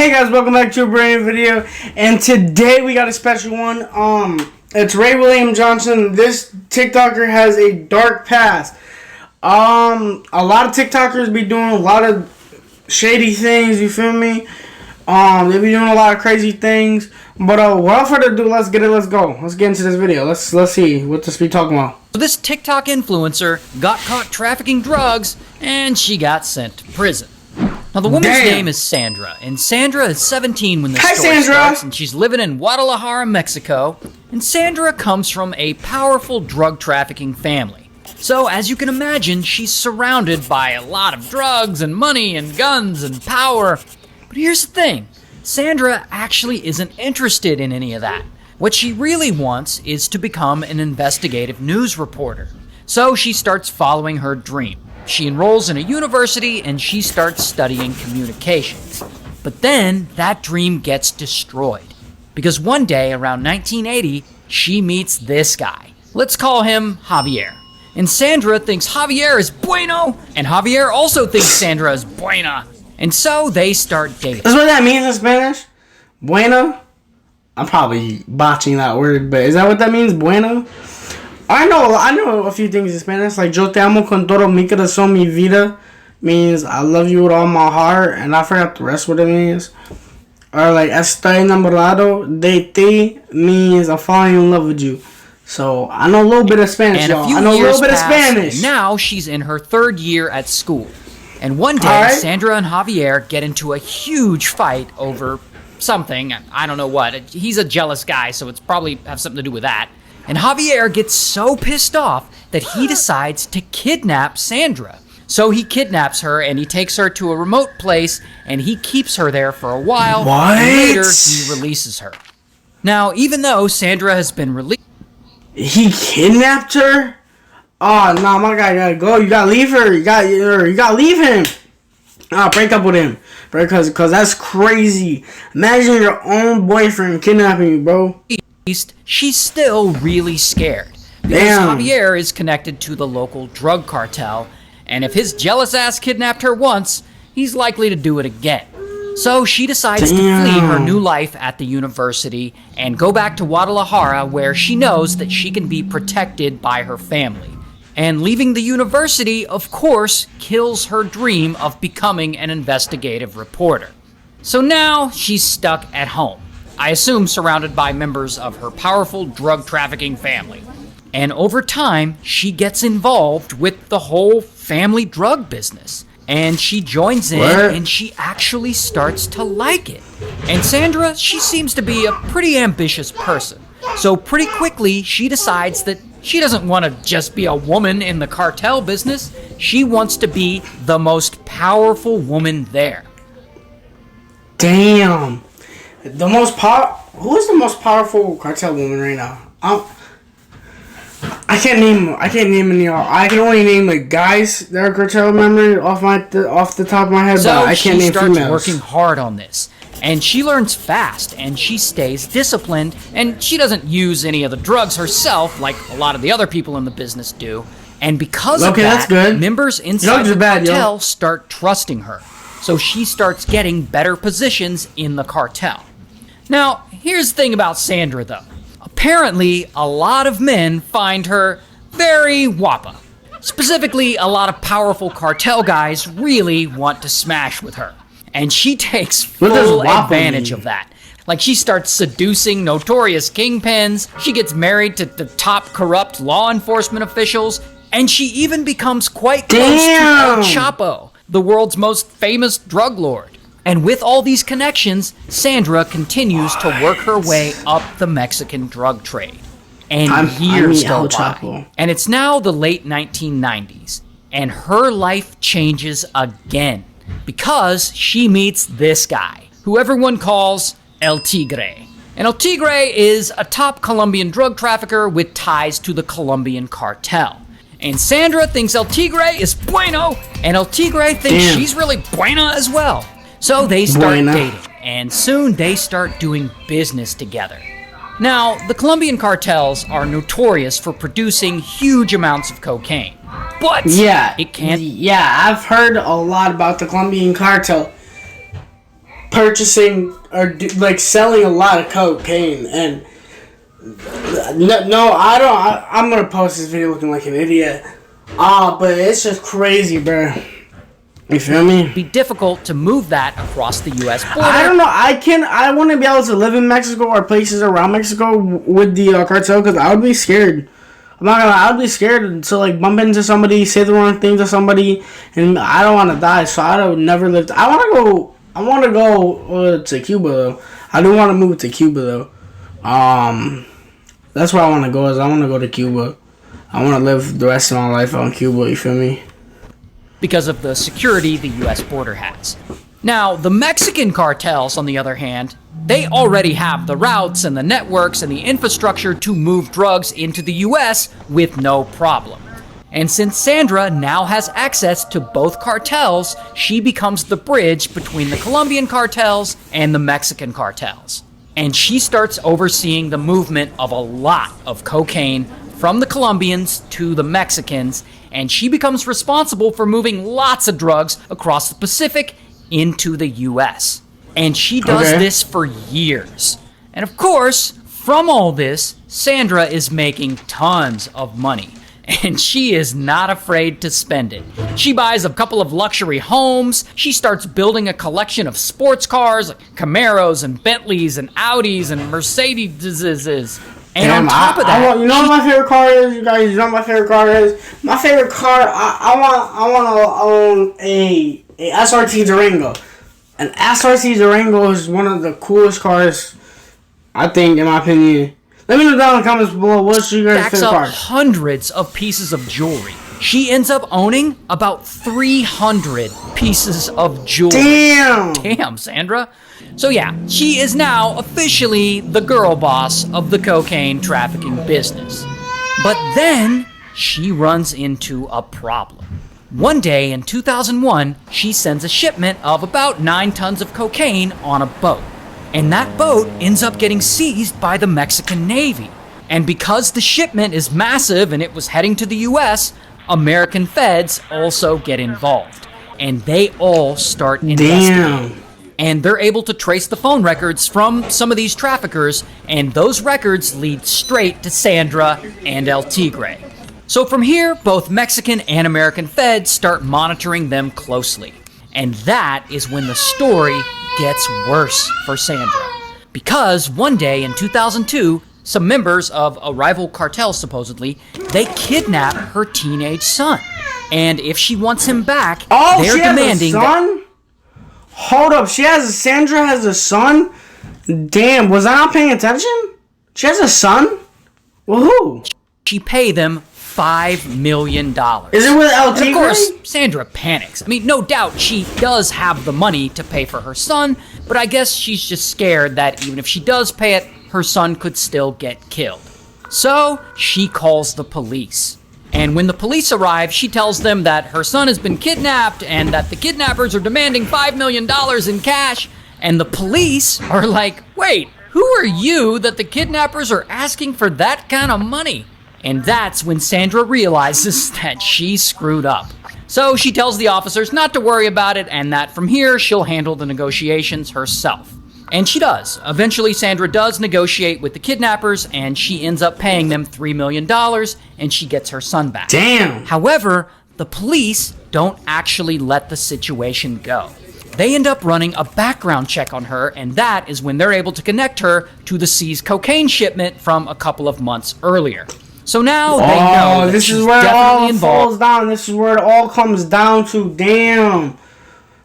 Hey guys, welcome back to a brand new video, and today we got a special one. It's Ray William Johnson. This TikToker has a dark past. A lot of TikTokers be doing a lot of shady things, you feel me? They be doing a lot of crazy things. But without further ado, let's go. Let's get into this video. Let's see what this be talking about. So this TikTok influencer got caught trafficking drugs, and she got sent to prison. Now, the woman's name is Sandra, and Sandra is 17 when the story starts, and she's living in Guadalajara, Mexico, and Sandra comes from a powerful drug trafficking family. So, as you can imagine, she's surrounded by a lot of drugs and money and guns and power. But here's the thing, Sandra actually isn't interested in any of that. What she really wants is to become an investigative news reporter. So she starts following her dream. She enrolls in a university and she starts studying communications. But then that dream gets destroyed. Because one day around 1980, she meets this guy. Let's call him Javier. And Sandra thinks Javier is bueno, and Javier also thinks Sandra is buena. And so they start dating. That's what that means in Spanish? Buena? I'm probably botching that word, but is that what that means? Buena? I know a few things in Spanish, like yo te amo con todo mi corazón mi vida means I love you with all my heart, and I forgot the rest what it means. Or like estoy enamorado de ti means I'm falling in love with you. So I know a little bit of Spanish, y'all. I know a little bit of Spanish. Now she's in her third year at school. And one day, Sandra and Javier get into a huge fight over something. I don't know what. He's a jealous guy, so it's probably have something to do with that. And Javier gets so pissed off that he decides to kidnap Sandra. So he kidnaps her and he takes her to a remote place and he keeps her there for a while. What? And later he releases her. Now, even though Sandra has been released... He kidnapped her? Oh, no, my guy gotta go. You gotta leave her. You gotta leave him. Break up with him. Because that's crazy. Imagine your own boyfriend kidnapping you, bro. She's still really scared. Because Javier is connected to the local drug cartel, and if his jealous ass kidnapped her once, he's likely to do it again. So she decides to flee her new life at the university and go back to Guadalajara, where she knows that she can be protected by her family. And leaving the university, of course, kills her dream of becoming an investigative reporter. So now she's stuck at home. I assume surrounded by members of her powerful drug trafficking family. And over time, she gets involved with the whole family drug business. And she joins in, and she actually starts to like it. And Sandra, she seems to be a pretty ambitious person. So pretty quickly, she decides that she doesn't want to just be a woman in the cartel business. She wants to be the most powerful woman there. Damn. Who is the most powerful cartel woman right now? I can't name any. I can only name like guys that are cartel members off the top of my head, but I can't name females. So she starts working hard on this, and she learns fast, and she stays disciplined, and she doesn't use any of the drugs herself like a lot of the other people in the business do. And because of that, that's good. Members inside the cartel start trusting her. So she starts getting better positions in the cartel. Now, here's the thing about Sandra, though. Apparently, a lot of men find her very guapa. Specifically, a lot of powerful cartel guys really want to smash with her. And she takes full advantage of that. Like, she starts seducing notorious kingpins, she gets married to the top corrupt law enforcement officials, and she even becomes quite close to El Chapo, the world's most famous drug lord. And with all these connections, Sandra continues to work her way up the Mexican drug trade. And years go by. And it's now the late 1990s. And her life changes again. Because she meets this guy, who everyone calls El Tigre. And El Tigre is a top Colombian drug trafficker with ties to the Colombian cartel. And Sandra thinks El Tigre is bueno, and El Tigre thinks she's really buena as well. So they start dating, and soon they start doing business together. Now, the Colombian cartels are notorious for producing huge amounts of cocaine, but it can't... Yeah, I've heard a lot about the Colombian cartel. purchasing or like selling a lot of cocaine. And no, I don't. I'm gonna post this video looking like an idiot. But it's just crazy, bro. You feel me? It'd be difficult to move that across the U.S. border. I don't know. I want to be able to live in Mexico or places around Mexico with the cartel, because I would be scared. I'm not gonna lie, I would be scared to like bump into somebody, say the wrong thing to somebody, and I don't want to die. So I would never live. I want to go to Cuba though. I do want to move to Cuba though. That's where I want to go. I want to go to Cuba. I want to live the rest of my life on Cuba. You feel me? Because of the security the U.S. border has. Now, the Mexican cartels, on the other hand, they already have the routes and the networks and the infrastructure to move drugs into the U.S. with no problem. And since Sandra now has access to both cartels, she becomes the bridge between the Colombian cartels and the Mexican cartels. And she starts overseeing the movement of a lot of cocaine from the Colombians to the Mexicans, and she becomes responsible for moving lots of drugs across the Pacific into the U.S. And she does this for years. And of course, from all this, Sandra is making tons of money. And she is not afraid to spend it. She buys a couple of luxury homes. She starts building a collection of sports cars, like Camaros and Bentleys and Audis and Mercedes. And on top of that, you know what my favorite car is, you guys? You know what my favorite car is? My favorite car, I want to own a SRT Durango. An SRT Durango is one of the coolest cars, I think, in my opinion. Let me know down in the comments below, what's your guys' favorite car? Hundreds of pieces of jewelry. She ends up owning about 300 pieces of jewelry. Damn, Sandra. So yeah, she is now officially the girl boss of the cocaine trafficking business. But then she runs into a problem. One day in 2001, she sends a shipment of about 9 tons of cocaine on a boat. And that boat ends up getting seized by the Mexican Navy. And because the shipment is massive and it was heading to the US, American feds also get involved. And they all start investigating. And they're able to trace the phone records from some of these traffickers, and those records lead straight to Sandra and El Tigre. So from here, both Mexican and American feds start monitoring them closely. And that is when the story gets worse for Sandra. Because one day in 2002, some members of a rival cartel, supposedly, they kidnap her teenage son. And if she wants him back, they're demanding that... Hold up, Sandra has a son? Damn, was I not paying attention? She has a son? Well, who? She pay them $5 million. Is it with El Tigre? Of course, Sandra panics. I mean, no doubt she does have the money to pay for her son, but I guess she's just scared that even if she does pay it, her son could still get killed. So she calls the police. And when the police arrive, she tells them that her son has been kidnapped and that the kidnappers are demanding $5 million in cash. And the police are like, wait, who are you that the kidnappers are asking for that kind of money? And that's when Sandra realizes that she screwed up. So she tells the officers not to worry about it and that from here she'll handle the negotiations herself. And she does. Eventually, Sandra does negotiate with the kidnappers, and she ends up paying them $3 million, and she gets her son back. Damn! However, the police don't actually let the situation go. They end up running a background check on her, and that is when they're able to connect her to the seized cocaine shipment from a couple of months earlier. So now they know that this she's is where definitely it all involved. falls down. This is where it all comes down to. Damn,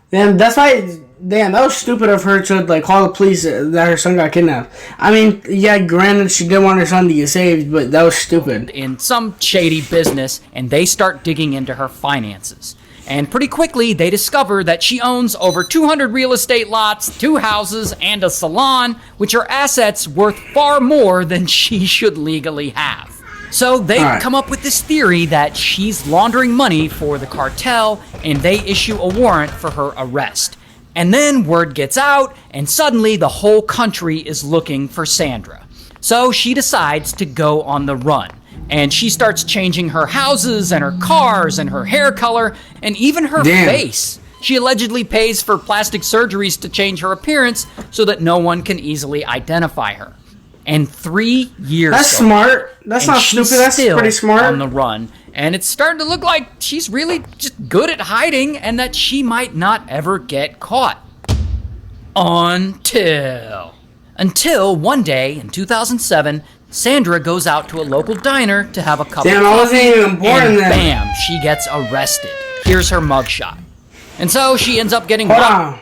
that's why... Damn, that was stupid of her to like call the police that her son got kidnapped. I mean, yeah, granted she didn't want her son to get saved, but that was stupid. In some shady business, and they start digging into her finances. And pretty quickly, they discover that she owns over 200 real estate lots, 2 houses, and a salon, which are assets worth far more than she should legally have. So they come up with this theory that she's laundering money for the cartel, and they issue a warrant for her arrest. And then word gets out, and suddenly the whole country is looking for Sandra. So she decides to go on the run. And she starts changing her houses and her cars and her hair color and even her face. She allegedly pays for plastic surgeries to change her appearance so that no one can easily identify her. And 3 years That's smart. That's not stupid. That's pretty smart. On the run. And it's starting to look like she's really just good at hiding and that she might not ever get caught. Until one day in 2007, Sandra goes out to a local diner to have a cup of coffee. I wasn't even born and then. Bam, she gets arrested. Here's her mugshot. And so she ends up getting Hold on.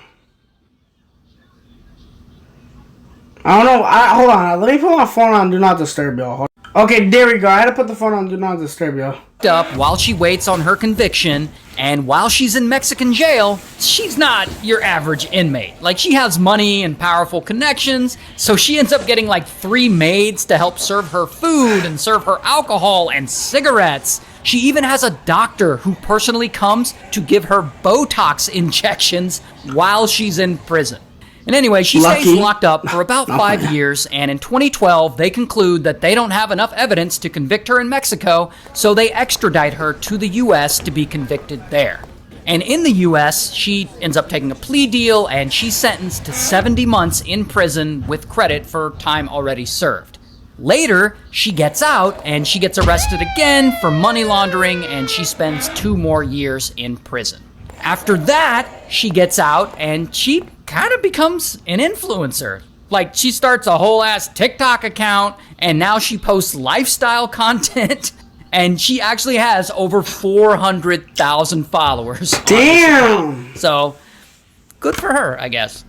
I don't know. Hold on. Let me put my phone on Do Not Disturb, y'all. Okay, there we go. I had to put the phone on Do Not Disturb, y'all. Up while she waits on her conviction, and while she's in Mexican jail, she's not your average inmate. Like, she has money and powerful connections, so she ends up getting like 3 maids to help serve her food and serve her alcohol and cigarettes. She even has a doctor who personally comes to give her Botox injections while she's in prison. And anyway, she stays locked up for about 5 years, and in 2012, they conclude that they don't have enough evidence to convict her in Mexico, so they extradite her to the U.S. to be convicted there. And in the U.S., she ends up taking a plea deal, and she's sentenced to 70 months in prison with credit for time already served. Later, she gets out, and she gets arrested again for money laundering, and she spends 2 more years in prison. After that, she gets out, and she kind of becomes an influencer. Like, she starts a whole ass TikTok account, and now she posts lifestyle content, and she actually has over 400,000 followers. Damn! So, good for her, I guess.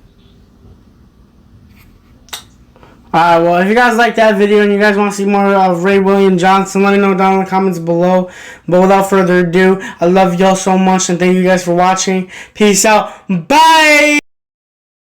Alright, well, if you guys like that video and you guys want to see more of Ray William Johnson, let me know down in the comments below. But without further ado, I love y'all so much, and thank you guys for watching. Peace out. Bye!